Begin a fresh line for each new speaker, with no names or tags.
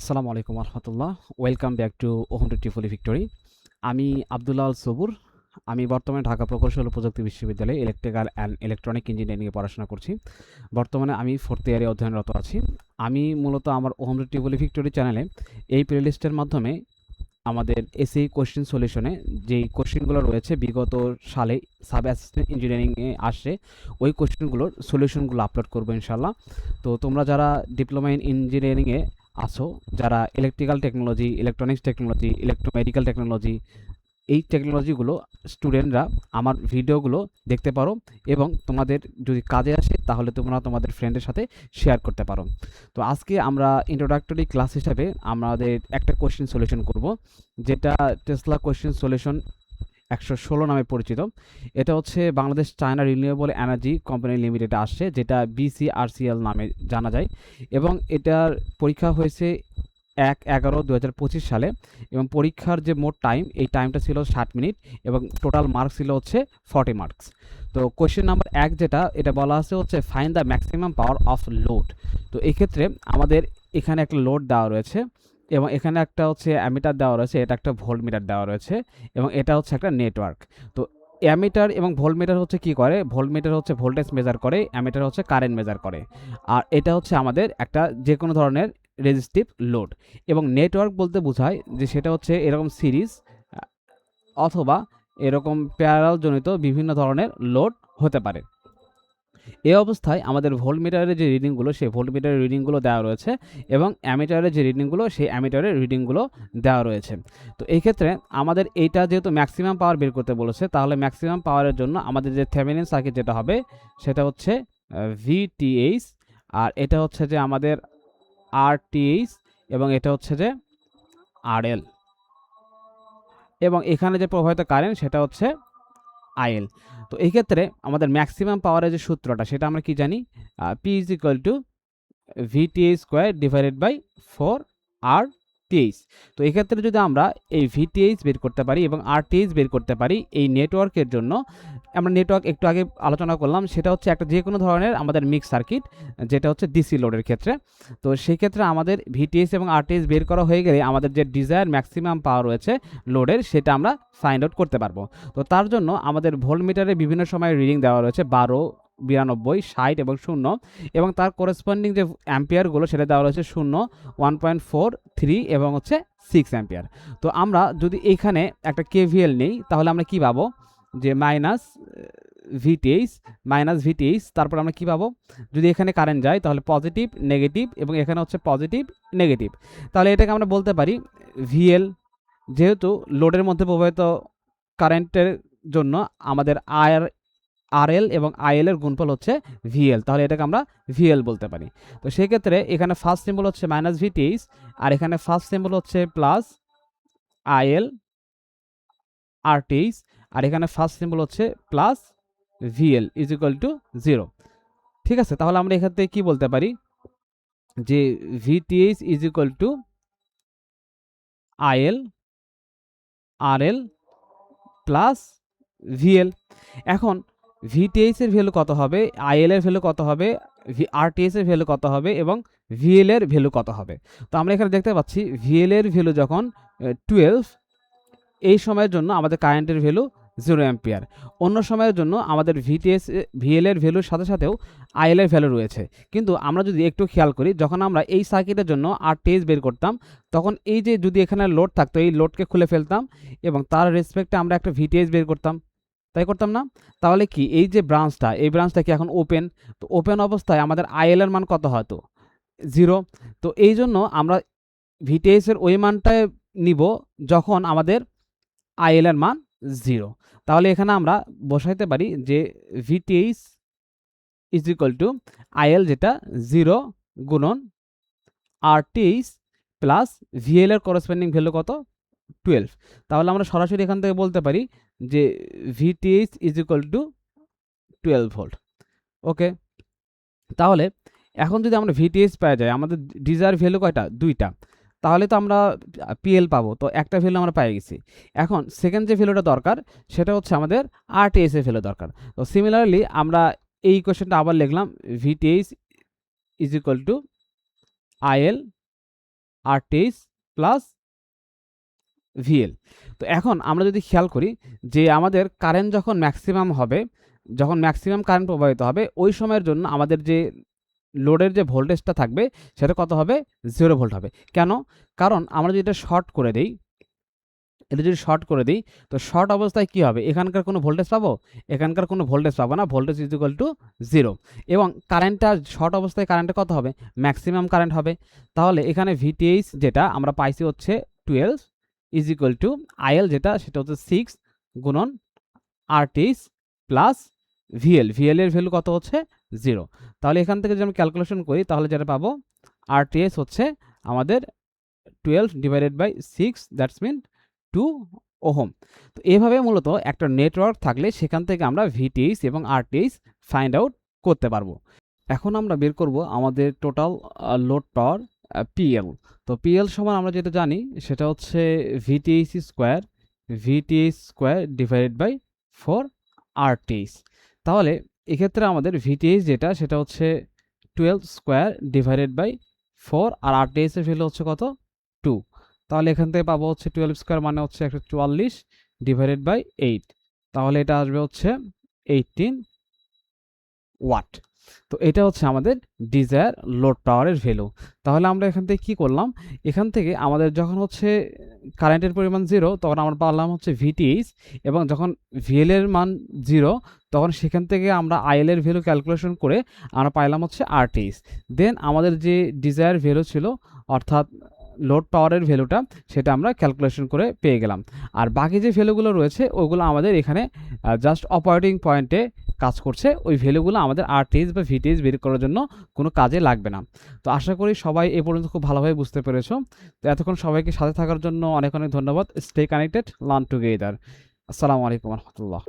আসসালামু আলাইকুম রহমতুল্লাহ। ওয়েলকাম ব্যাক টু ওহম টু টিফলি ভিক্টোরি। আমি আবদুল্লাহ আল সবুর। আমি বর্তমানে ঢাকা প্রকৌশল ও প্রযুক্তি বিশ্ববিদ্যালয়ে ইলেকট্রিক্যাল অ্যান্ড ইলেকট্রনিক ইঞ্জিনিয়ারিংয়ে পড়াশোনা করছি। বর্তমানে আমি ফোর্থ ইয়ারে অধ্যয়নরত আছি। আমি মূলত আমার ওহম টু টিফলি ভিক্টোরি চ্যানেলে এই প্লেলিস্টের মাধ্যমে আমাদের এসএই কোশ্চেন সলিউশনে যেই কোশ্চেনগুলো রয়েছে বিগত সালে সাব অ্যাসিস্ট্যান্ট ইঞ্জিনিয়ারিংয়ে আসে, ওই কোশ্চেনগুলোর সলিউশনগুলো আপলোড করবো ইনশাল্লাহ। তো তোমরা যারা ডিপ্লোমা ইন ইঞ্জিনিয়ারিংয়ে আছো, যারা electrical technology, electronics technology, electromedical technology, এই টেকনোলজিগুলো স্টুডেন্টরা আমার ভিডিওগুলো দেখতে পারো এবং তোমাদের যদি কাজে আসে তাহলে তোমরা তোমাদের ফ্রেন্ডের সাথে শেয়ার করতে পারো। তো আজকে আমরা ইন্ট্রোডাক্টরি ক্লাস হিসাবে আমাদের একটা কোশ্চেন সলিউশন করব, যেটা টেসলা কোশ্চেন সলিউশন 116 নামে পরিচিত। এটা হচ্ছে Bangladesh China renewable energy company limited আসছে, যেটা BCRCL নামে জানা যায়। এবং এটার পরীক্ষা হয়েছে 1/11/2025 সালে, এবং পরীক্ষার যে মোট টাইম, এই টাইমটা ছিল 60 মিনিট এবং টোটাল মার্কস ছিল হচ্ছে 40 মার্কস। তো কোয়েশ্চেন নাম্বার 1 যেটা, এটা বলা আছে হচ্ছে find the maximum power of load. তো এক্ষেত্রে আমাদের এখানে একটা লোড দেওয়া রয়েছে এবং এখানে একটা হচ্ছে অ্যামিটার দেওয়া রয়েছে, এটা একটা ভোল্টমিটার দেওয়া রয়েছে এবং এটা হচ্ছে একটা নেটওয়ার্ক। তো অ্যামিটার এবং ভোল্টমিটার হচ্ছে কি করে, ভোল্টমিটার হচ্ছে ভোল্টেজ মেজার করে, অ্যামিটার হচ্ছে কারেন্ট মেজার করে। আর এটা হচ্ছে আমাদের একটা যে কোনো ধরনের রেজিস্টিভ লোড। এবং নেটওয়ার্ক বলতে বোঝায় যে সেটা হচ্ছে এরকম সিরিজ অথবা এরকম প্যারালাল জনিত বিভিন্ন ধরনের লোড হতে পারে। এই অবস্থায় আমাদের ভোল্টমিটারের যে রিডিংগুলো, সেই ভোল্টমিটারের রিডিংগুলো দেওয়া রয়েছে এবং অ্যামিটারের যে রিডিংগুলো, সেই অ্যামিটারের রিডিংগুলো দেওয়া রয়েছে। তো এই ক্ষেত্রে আমাদের এইটা যেহেতু ম্যাক্সিমাম পাওয়ার বের করতে বলেছে, তাহলে ম্যাক্সিমাম পাওয়ারের জন্য আমাদের যে থেভেনিন সার্কিট যেটা হবে সেটা হচ্ছে VTH, আর এটা হচ্ছে যে আমাদের RTH, এবং এটা হচ্ছে যে RL, এবং এখানে যে প্রবাহিত কারেন্ট সেটা হচ্ছে IL। তো এই ক্ষেত্রে আমাদের ম্যাক্সিমাম পাওয়ারের যে সূত্রটা সেটা আমরা কি জানি, P is equal to VTH square divided by 4RTH। তো এক্ষেত্রে যদি আমরা এই VTH বের করতে পারি এবং RTH বের করতে পারি এই নেটওয়ার্কের জন্য, আমরা নেটওয়ার্ক একটু আগে আলোচনা করলাম, সেটা হচ্ছে একটা যে কোনো ধরনের আমাদের মিক্স সার্কিট, যেটা হচ্ছে ডিসি লোডের ক্ষেত্রে। তো সেই ক্ষেত্রে আমাদের VTH এবং RTH বের করা হয়ে গেলে আমাদের যে ডিজায়ার ম্যাক্সিমাম পাওয়ার রয়েছে লোডের, সেটা আমরা ফাইন্ড আউট করতে পারবো। তো তার জন্য আমাদের ভোল্টমিটারে বিভিন্ন সময় রিডিং দেওয়া রয়েছে 12, 92, 60 এবং 0, এবং তার করেসপন্ডিং যে অ্যাম্পিয়ারগুলো সেটা দেওয়া রয়েছে 0, 1.4, 3 এবং হচ্ছে 6 অ্যাম্পিয়ার। তো আমরা যদি এখানে একটা KVL নেই তাহলে আমরা কি পাবো, যে VTH, তারপর আমরা কি পাবো, যদি এখানে কারেন্ট যায় তাহলে পজিটিভ নেগেটিভ, এবং এখানে হচ্ছে পজিটিভ নেগেটিভ। তাহলে এটাকে আমরা বলতে পারি VL, যেহেতু লোডের মধ্যে প্রবাহিত কারেন্টের জন্য আমাদের RL এবং IL এর গুণফল হচ্ছে VL, তাহলে এটাকে আমরা VL বলতে পারি। তো সেই ক্ষেত্রে এখানে ফার্স্ট সিম্বল হচ্ছে VTH, আর এখানে ফার্স্ট সিম্বল হচ্ছে IL RTH, আর এখানে ফার্স্ট সিম্বল হচ্ছে VL ইজ ইকুয়াল টু 0। ঠিক আছে, তাহলে আমরা এখান থেকে কি বলতে পারি, যে VTH is equal to IL RL VL। এখন VTH এর ভ্যালু কত হবে, IL এর ভ্যালু কত হবে, RTH এর ভ্যালু কত হবে এবং VL এর ভ্যালু কত হবে। তো আমরা এখানে দেখতে পাচ্ছি VL এর ভ্যালু যখন 12, এই সময়ের জন্য আমাদের কারেন্টের ভ্যালু 0 অ্যাম্পিয়ার। অন্য সময়ের জন্য আমাদের VL এর ভ্যালুর সাথে সাথেও IL এর ভ্যালু রয়েছে। কিন্তু আমরা যদি একটু খেয়াল করি, যখন আমরা এই সার্কিটের জন্য RTH বের করতাম, তখন এই যে যদি এখানে লোড থাকতো, এই লোডকে খুলে ফেলতাম এবং তার রেসপেক্টে আমরা একটা VTH বের করতাম, তাই করতাম না? তাহলে কি এই যে ব্রাঞ্চটা, এই ব্রাঞ্চটা কি এখন ওপেন? তো ওপেন অবস্থায় আমাদের IL এর মান কত হয়তো 0। তো এই জন্য আমরা VTH এর ওই মানটায় নিব যখন আমাদের IL এর মান 0। তাহলে এখানে আমরা বসাইতে পারি যে VTH is equal to IL, যেটা 0 গুণন RTH প্লাস VL এর করেসপন্ডিং ভ্যালু কত, 12। তাহলে আমরা সরাসরি এখান থেকে বলতে পারি যে VTH is equal to 12 volt. Okay, তাহলে এখন যদি আমরা VTH পাওয়া যায়, আমাদের ডিজায়ার ভ্যালু কয়টা, 2টা, তাহলে তো আমরা PL পাবো। তো একটা ভ্যালু আমরা পেয়ে গেছি। এখন সেকেন্ড যে ভ্যালুটা দরকার সেটা হচ্ছে আমাদের RTH এর ভ্যালু দরকার। তো সিমিলারলি আমরা এই কোশ্চেনটা আবার লিখলাম, VTH is equal to IL RTH plus VL. তো এখন আমরা যদি খেয়াল করি যে আমাদের কারেন্ট যখন ম্যাক্সিমাম হবে, যখন ম্যাক্সিমাম কারেন্ট প্রবাহিত হবে ওই সময়ের জন্য আমাদের যে লোডের যে ভোল্টেজটা থাকবে সেটা কত হবে? 0 ভোল্ট হবে। কেন? কারণ আমরা যদি এটা শর্ট করে দেই, তো শর্ট অবস্থায় কি হবে? এখানকার কোনো ভোল্টেজ পাবো? এখানকার কোনো ভোল্টেজ পাবো না। ভোল্টেজ ইজ ইকুয়াল টু 0 এবং কারেন্টটা শর্ট অবস্থায় কারেন্টটা কত হবে? ম্যাক্সিমাম কারেন্ট হবে। তাহলে এখানে ভিটিএইচ যেটা আমরা পাইছি হচ্ছে 12 ইজ ইকুয়াল টু আইএল যেটা সেটা হচ্ছে 6 গুণন আরটিএইচ প্লাস ভিএল। ভিএল এর ভ্যালু কত হচ্ছে? 0। তাহলে এখান থেকে যদি আমি ক্যালকুলেশন করি তাহলে যেটা পাবো আরটিএইচ হচ্ছে আমাদের 12 divided by 6 that's mean 2 ohm. তো এভাবে মূলত একটা নেটওয়ার্ক থাকলে সেখান থেকে আমরা ভিটিএইচ এবং আরটিএইচ ফাইন্ড আউট করতে পারবো। এখন আমরা বের করব আমাদের টোটাল লোড পাওয়ার পিএল। তো পিএল সমান আমরা যেটা জানি সেটা হচ্ছে ভিটিএইচ স্কোয়ার ডিভাইডেড বাই 4 আরটিএইচ। তাহলে এক্ষেত্রে আমাদের ভিটিএইচ যেটা সেটা হচ্ছে 12 স্কোয়ার ডিভাইডেড বাই 4 আর আরটিএইচ এর ভ্যালু হচ্ছে কত? 2। তাহলে এখান থেকে পাবো হচ্ছে 12 স্কোয়ার মানে হচ্ছে 144 ডিভাইডেড বাই 8। তাহলে এটা আসবে হচ্ছে 18 ওয়াট। তো এটা হচ্ছে আমাদের ডিজায়ার লোড পাওয়ারের ভ্যালু। তাহলে আমরা এখান থেকে কি করলাম? এখান থেকে আমাদের যখন হচ্ছে কারেন্টের পরিমাণ 0 তখন আমরা পারলাম হচ্ছে ভিটিএইচ এবং যখন ভিএল এর মান 0 তখন সেখান থেকে আমরা আইএল এর ভ্যালু ক্যালকুলেশন করে আমরা পাইলাম হচ্ছে আরটিএইচ। দেন আমাদের যে ডিজায়ার ভ্যালু ছিল অর্থাৎ লোড পাওয়ারের ভ্যালুটা সেটা আমরা ক্যালকুলেশন করে পেয়ে গেলাম। আর বাকি যে ভ্যালুগুলো রয়েছে ওগুলো আমাদের এখানে জাস্ট অপারেটিং পয়েন্টে কাজ করছে। ওই ভ্যালুগুলো আমাদের আরটিএইচ বা ভিটিএইচ বের করার জন্য কোনো কাজে লাগবে না। তো আশা করি সবাই এ পর্যন্ত খুব ভালোভাবে বুঝতে পেরেছো। তো এতক্ষণ সবাইকে সাথে থাকার জন্য অনেক অনেক ধন্যবাদ। Stay connected, learn together. আসসালামু আলাইকুম রহমতুল্লাহ।